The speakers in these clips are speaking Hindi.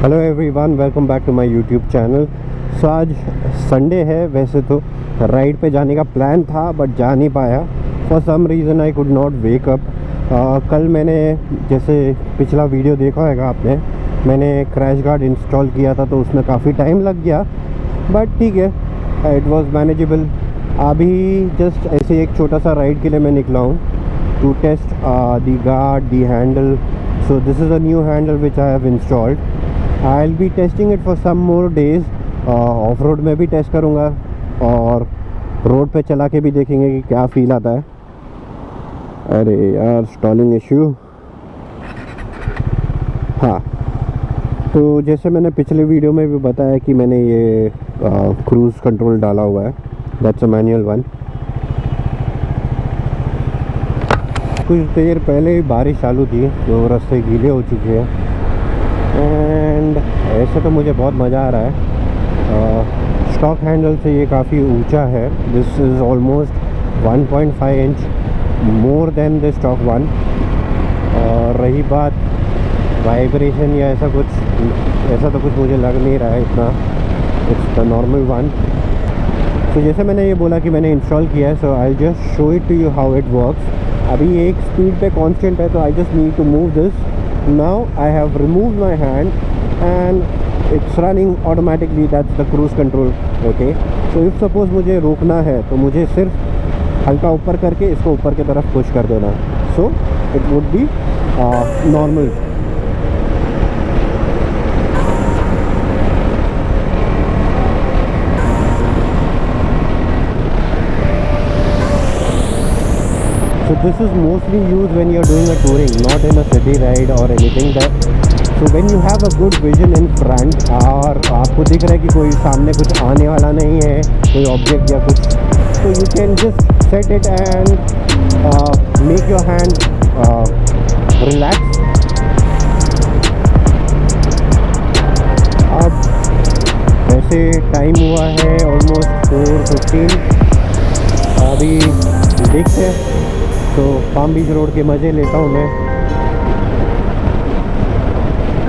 Hello everyone, welcome back to my YouTube channel. So आज संडे है। वैसे तो राइड पे जाने का प्लान था बट जा नहीं पाया। For some reason I could not wake up. कल मैंने जैसे पिछला वीडियो देखा होगा आपने, मैंने क्रैश गार्ड इंस्टॉल किया था तो उसमें काफ़ी टाइम लग गया, बट ठीक है, इट वाज मैनेजेबल। अभी जस्ट ऐसे एक छोटा सा राइड के लिए मैं निकला हूँ to test the guard, the handle. So this is a new handle which I have installed. I will be testing it for some more days. Off road में भी टेस्ट करूँगा और रोड पे चला के भी देखेंगे कि क्या फ़ील आता है। अरे यार, स्टॉलिंग इशू। हाँ, तो जैसे मैंने पिछले वीडियो में भी बताया कि मैंने ये क्रूज़ कंट्रोल डाला हुआ है, दैट्स अ मैनुअल वन। कुछ देर पहले ही बारिश चालू थी तो रास्ते गीले हो चुके हैं एंड ऐसे तो मुझे बहुत मज़ा आ रहा है। स्टॉक हैंडल से ये काफ़ी ऊंचा है। This is almost 1.5 inch more than the stock one. और रही बात वाइब्रेशन या ऐसा तो कुछ मुझे लग नहीं रहा है इतना। It's the normal one. तो जैसे मैंने ये बोला कि मैंने इंस्टॉल किया है, so I just show it to you how it works. अभी एक स्पीड पे कांस्टेंट है तो I just need to move this. Now I have removed my hand and it's running automatically. That's the cruise control. Okay, so if suppose मुझे रोकना है तो मुझे सिर्फ हल्का ऊपर करके इसको ऊपर की तरफ पुश कर देना, so it would be normal. So this is mostly used when you're doing a touring, not in a city ride or anything that. So when you have a good vision in front और आपको दिख रहा है कि कोई सामने कुछ आने वाला नहीं है, कोई ऑब्जेक्ट या कुछ, तो you can just set it and make your hand relax. अब वैसे टाइम हुआ है ऑलमोस्ट 4:15। अभी देखते हैं। तो पाम बीच रोड के मज़े लेता हूँ मैं।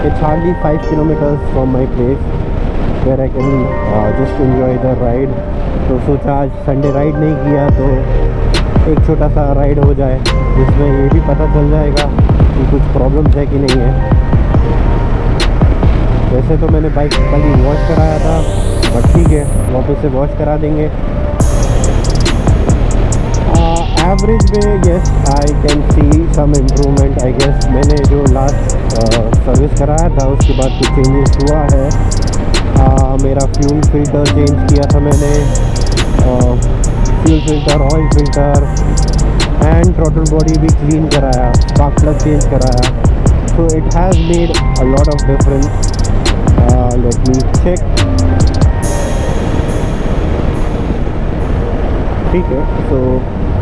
It's hardly 5 kilometres from my place where I can just enjoy the ride. तो सोचा आज संडे राइड नहीं किया तो एक छोटा सा राइड हो जाए, जिसमें ये भी पता चल जाएगा कि कुछ प्रॉब्लम्स है कि नहीं है। वैसे तो मैंने बाइक कल ही वॉश कराया था, बट ठीक है, वापस से वॉश करा देंगे। एवरेज में yes I can see some improvement I guess. मैंने जो लास्ट सर्विस कराया था उसके बाद कुछ चेंजेस हुआ है। मेरा फ्यूल फिल्टर चेंज किया था मैंने, fuel filter, oil filter and throttle body भी क्लीन कराया, स्पार्क प्लग चेंज कराया। So it has made a lot of difference. Let me check. ठीक है, सो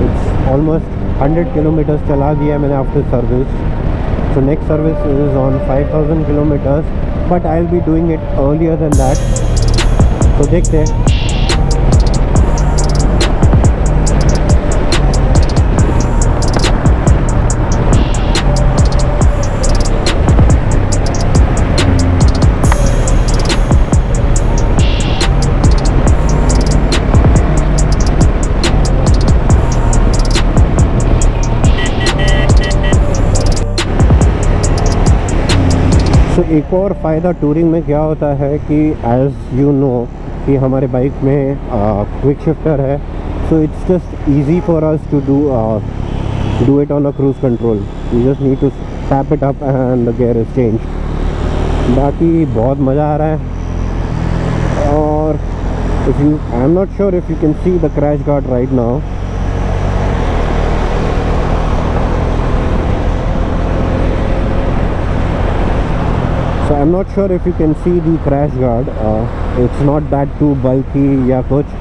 इट्स ऑलमोस्ट 100 किलोमीटर्स चला दिया मैंने after service. So next service is on 5000 kilometres, but I will be doing it earlier than that. तो देखते हैं। तो एक और फ़ायदा टूरिंग में क्या होता है कि एज़ यू नो कि हमारे बाइक में क्विक शिफ्टर है। So it's just easy for us to do it on a cruise control. You just need to tap it up and the gear is change. बाकी बहुत मज़ा आ रहा है। और if you, I am not sure if you can see the crash guard right now. So I'm not sure if you can see the crash guard. It's not that too bulky या कुछ.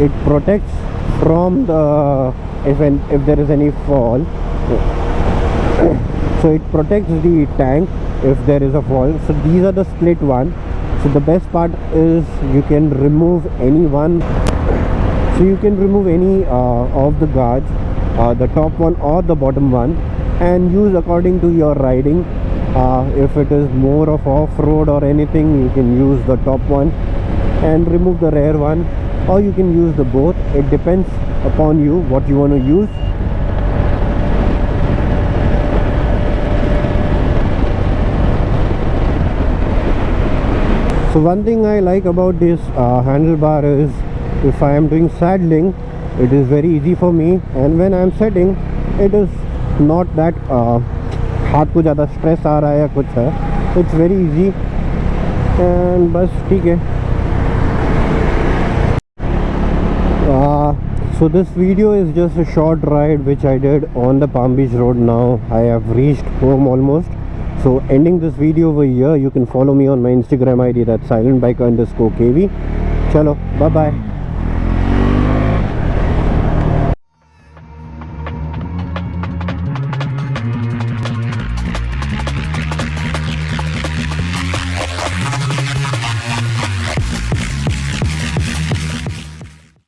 It protects from the if there is any fall. So it protects the tank if there is a fall. So these are the split one. So the best part is you can remove any one. So you can remove any of the guards, the top one or the bottom one, and use according to your riding. If it is more of off-road or anything, you can use the top one and remove the rear one, or you can use the both. It depends upon you what you want to use. So one thing I like about this handlebar is if I am doing saddling, it is very easy for me, and when I am setting, it is not that हाथ को ज़्यादा स्ट्रेस आ रहा है या कुछ है. इट्स वेरी इजी एंड बस ठीक है. So this video is just a short ride which I did on the Palm Beach Road. Now I have reached home almost. So ending this video over here. You can follow me on my Instagram ID, that's silentbiker_kv. Chalo, bye bye.